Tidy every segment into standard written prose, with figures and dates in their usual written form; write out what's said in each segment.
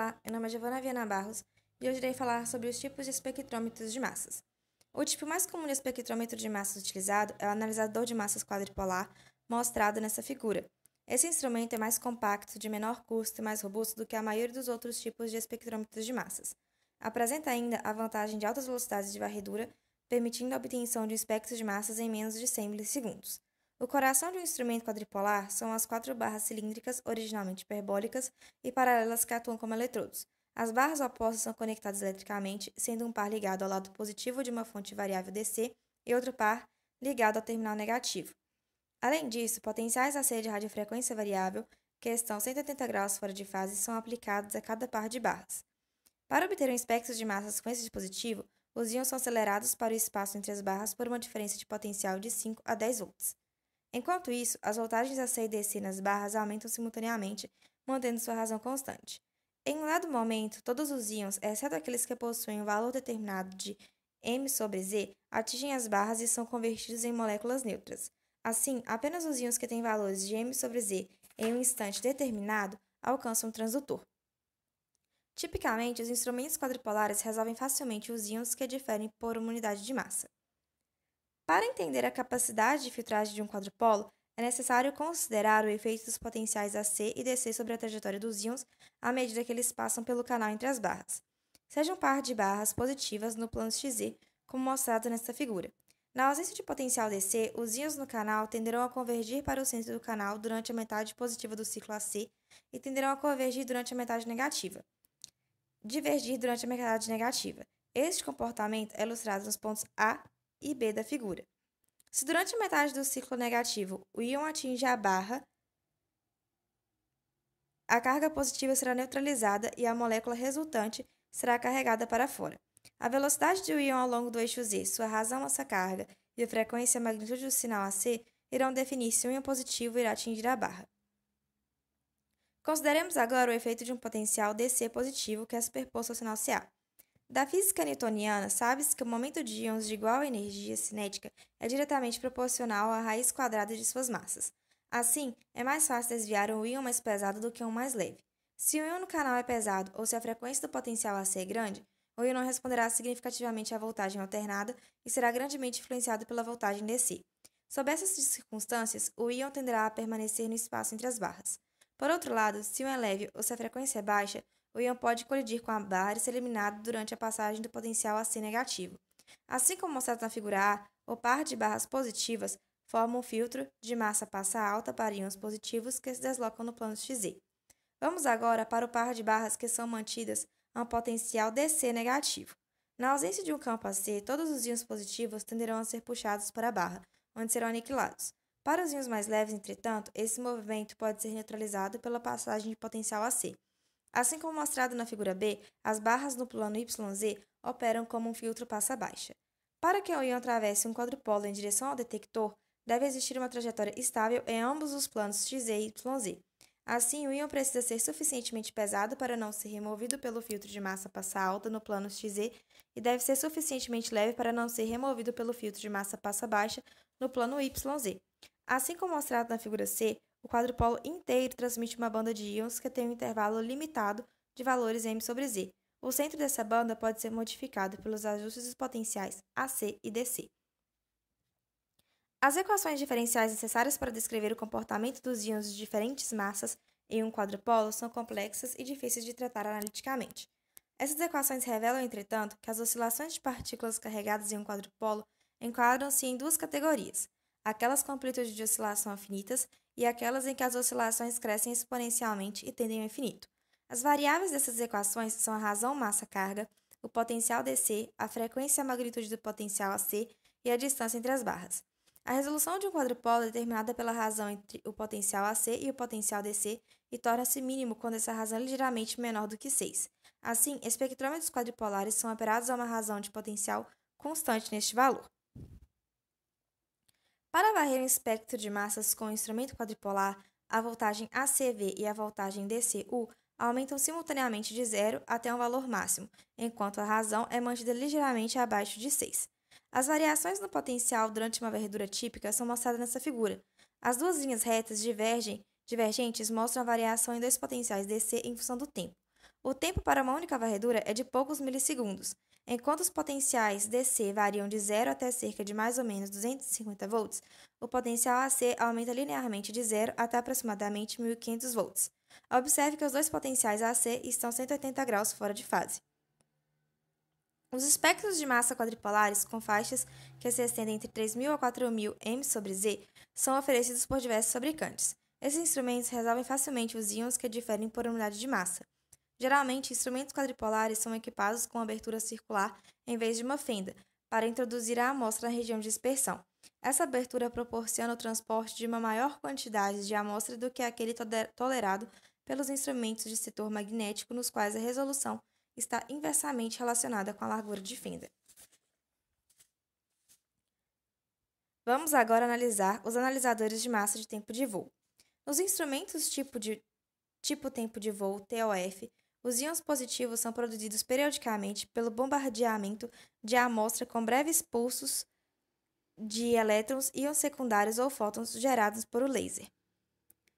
Olá, meu nome é Giovana Viana Barros e hoje irei falar sobre os tipos de espectrômetros de massas. O tipo mais comum de espectrômetro de massas utilizado é o analisador de massas quadripolar, mostrado nessa figura. Esse instrumento é mais compacto, de menor custo e mais robusto do que a maioria dos outros tipos de espectrômetros de massas. Apresenta ainda a vantagem de altas velocidades de varredura, permitindo a obtenção de espectros de massas em menos de 100 milissegundos. O coração de um instrumento quadripolar são as 4 barras cilíndricas, originalmente hiperbólicas, e paralelas que atuam como eletrodos. As barras opostas são conectadas eletricamente, sendo um par ligado ao lado positivo de uma fonte variável DC e outro par ligado ao terminal negativo. Além disso, potenciais AC de radiofrequência variável, que estão 180 graus fora de fase, são aplicados a cada par de barras. Para obter um espectro de massas com esse dispositivo, os íons são acelerados para o espaço entre as barras por uma diferença de potencial de 5 a 10 volts. Enquanto isso, as voltagens AC e DC nas barras aumentam simultaneamente, mantendo sua razão constante. Em um dado momento, todos os íons, exceto aqueles que possuem um valor determinado de m sobre z, atingem as barras e são convertidos em moléculas neutras. Assim, apenas os íons que têm valores de m sobre z em um instante determinado alcançam o transdutor. Tipicamente, os instrumentos quadripolares resolvem facilmente os íons que diferem por uma unidade de massa. Para entender a capacidade de filtragem de um quadrupolo, é necessário considerar o efeito dos potenciais AC e DC sobre a trajetória dos íons à medida que eles passam pelo canal entre as barras. Seja um par de barras positivas no plano XZ, como mostrado nesta figura. Na ausência de potencial DC, os íons no canal tenderão a convergir para o centro do canal durante a metade positiva do ciclo AC e tenderão a convergir durante a metade negativa. Divergir durante a metade negativa. Este comportamento é ilustrado nos pontos A e B da figura. Se durante a metade do ciclo negativo o íon atinge a barra, a carga positiva será neutralizada e a molécula resultante será carregada para fora. A velocidade do íon ao longo do eixo Z, sua razão essa carga e a frequência e a magnitude do sinal AC irão definir se o íon positivo irá atingir a barra. Consideremos agora o efeito de um potencial DC positivo que é superposto ao sinal CA. Da física newtoniana, sabe-se que o momento de íons de igual energia cinética é diretamente proporcional à raiz quadrada de suas massas. Assim, é mais fácil desviar um íon mais pesado do que um mais leve. Se o íon no canal é pesado ou se a frequência do potencial AC é grande, o íon não responderá significativamente à voltagem alternada e será grandemente influenciado pela voltagem DC. Sob essas circunstâncias, o íon tenderá a permanecer no espaço entre as barras. Por outro lado, se o íon é leve ou se a frequência é baixa, o íon pode colidir com a barra e ser eliminado durante a passagem do potencial AC negativo. Assim como mostrado na figura A, o par de barras positivas forma um filtro de massa passa alta para íons positivos que se deslocam no plano XZ. Vamos agora para o par de barras que são mantidas a um potencial DC negativo. Na ausência de um campo AC, todos os íons positivos tenderão a ser puxados para a barra, onde serão aniquilados. Para os íons mais leves, entretanto, esse movimento pode ser neutralizado pela passagem de potencial AC. Assim como mostrado na figura B, as barras no plano YZ operam como um filtro passa-baixa. Para que o íon atravesse um quadrupolo em direção ao detector, deve existir uma trajetória estável em ambos os planos XZ e YZ. Assim, o íon precisa ser suficientemente pesado para não ser removido pelo filtro de massa passa-alta no plano XZ e deve ser suficientemente leve para não ser removido pelo filtro de massa passa-baixa no plano YZ. Assim como mostrado na figura C, o quadrupolo inteiro transmite uma banda de íons que tem um intervalo limitado de valores m sobre z. O centro dessa banda pode ser modificado pelos ajustes dos potenciais AC e DC. As equações diferenciais necessárias para descrever o comportamento dos íons de diferentes massas em um quadrupolo são complexas e difíceis de tratar analiticamente. Essas equações revelam, entretanto, que as oscilações de partículas carregadas em um quadrupolo enquadram-se em duas categorias: aquelas com amplitude de oscilação infinitas e aquelas em que as oscilações crescem exponencialmente e tendem ao infinito. As variáveis dessas equações são a razão massa-carga, o potencial DC, a frequência e a magnitude do potencial AC e a distância entre as barras. A resolução de um quadrupolo é determinada pela razão entre o potencial AC e o potencial DC e torna-se mínimo quando essa razão é ligeiramente menor do que 6. Assim, espectrômetros quadripolares são operados a uma razão de potencial constante neste valor. Para varrer um espectro de massas com um instrumento quadripolar, a voltagem ACV e a voltagem DCU aumentam simultaneamente de 0 até um valor máximo, enquanto a razão é mantida ligeiramente abaixo de 6. As variações no potencial durante uma varredura típica são mostradas nessa figura. As duas linhas retas divergentes mostram a variação em dois potenciais DC em função do tempo. O tempo para uma única varredura é de poucos milissegundos. Enquanto os potenciais DC variam de 0 até cerca de mais ou menos 250 volts, o potencial AC aumenta linearmente de 0 até aproximadamente 1500 volts. Observe que os dois potenciais AC estão 180 graus fora de fase. Os espectros de massa quadripolares, com faixas que se estendem entre 3.000 a 4.000 m sobre Z, são oferecidos por diversos fabricantes. Esses instrumentos resolvem facilmente os íons que diferem por unidade de massa. Geralmente, instrumentos quadripolares são equipados com abertura circular em vez de uma fenda, para introduzir a amostra na região de dispersão. Essa abertura proporciona o transporte de uma maior quantidade de amostra do que aquele tolerado pelos instrumentos de setor magnético, nos quais a resolução está inversamente relacionada com a largura de fenda. Vamos agora analisar os analisadores de massa de tempo de voo. Nos instrumentos tipo tempo de voo TOF, os íons positivos são produzidos periodicamente pelo bombardeamento de amostra com breves pulsos de elétrons, íons secundários ou fótons gerados por o laser.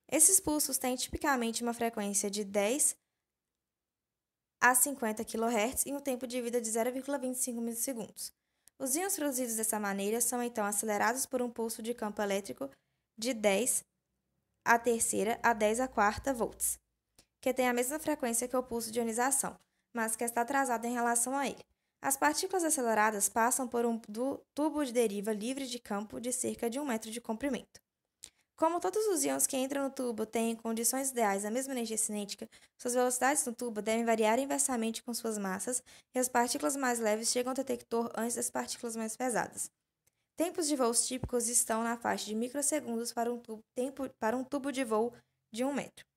Esses pulsos têm tipicamente uma frequência de 10 a 50 kHz e um tempo de vida de 0,25 milissegundos. Os íons produzidos dessa maneira são então acelerados por um pulso de campo elétrico de 10 a terceira a 10 a quarta volts, que tem a mesma frequência que o pulso de ionização, mas que está atrasado em relação a ele. As partículas aceleradas passam por um tubo de deriva livre de campo de cerca de 1 metro de comprimento. Como todos os íons que entram no tubo têm em condições ideais a mesma energia cinética, suas velocidades no tubo devem variar inversamente com suas massas e as partículas mais leves chegam ao detector antes das partículas mais pesadas. Tempos de voos típicos estão na faixa de microsegundos para um tubo de voo de 1 metro.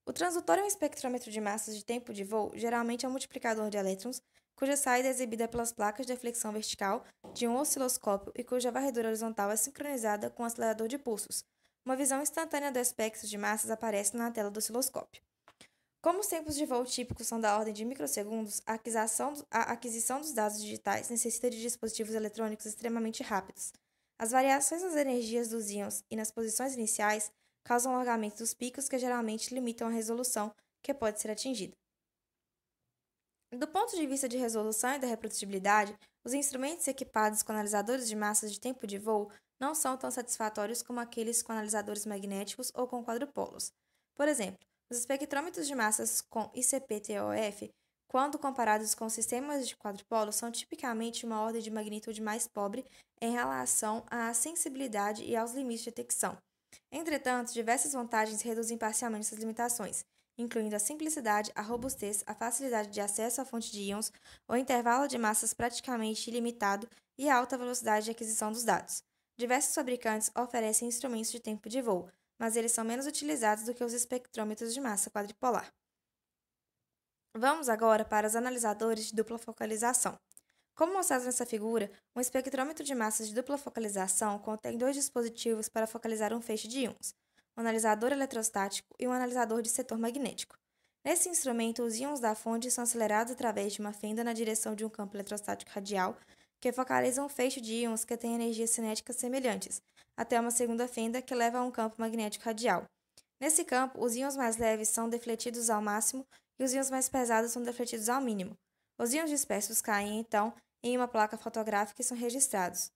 O transdutor é um espectrômetro de massas de tempo de voo, geralmente é um multiplicador de elétrons, cuja saída é exibida pelas placas de deflexão vertical de um osciloscópio e cuja varredura horizontal é sincronizada com o acelerador de pulsos. Uma visão instantânea do espectro de massas aparece na tela do osciloscópio. Como os tempos de voo típicos são da ordem de microsegundos, a aquisição dos dados digitais necessita de dispositivos eletrônicos extremamente rápidos. As variações nas energias dos íons e nas posições iniciais causam alargamento dos picos que geralmente limitam a resolução que pode ser atingida. Do ponto de vista de resolução e da reprodutibilidade, os instrumentos equipados com analisadores de massas de tempo de voo não são tão satisfatórios como aqueles com analisadores magnéticos ou com quadrupolos. Por exemplo, os espectrômetros de massas com ICP-TOF, quando comparados com sistemas de quadrupolos, são tipicamente uma ordem de magnitude mais pobre em relação à sensibilidade e aos limites de detecção. Entretanto, diversas vantagens reduzem parcialmente essas limitações, incluindo a simplicidade, a robustez, a facilidade de acesso à fonte de íons, o intervalo de massas praticamente ilimitado e a alta velocidade de aquisição dos dados. Diversos fabricantes oferecem instrumentos de tempo de voo, mas eles são menos utilizados do que os espectrômetros de massa quadripolar. Vamos agora para os analisadores de dupla focalização. Como mostrado nessa figura, um espectrômetro de massas de dupla focalização contém dois dispositivos para focalizar um feixe de íons, um analisador eletrostático e um analisador de setor magnético. Nesse instrumento, os íons da fonte são acelerados através de uma fenda na direção de um campo eletrostático radial, que focaliza um feixe de íons que tem energias cinéticas semelhantes, até uma segunda fenda que leva a um campo magnético radial. Nesse campo, os íons mais leves são defletidos ao máximo e os íons mais pesados são defletidos ao mínimo. Os íons dispersos caem, então, em uma placa fotográfica e são registrados.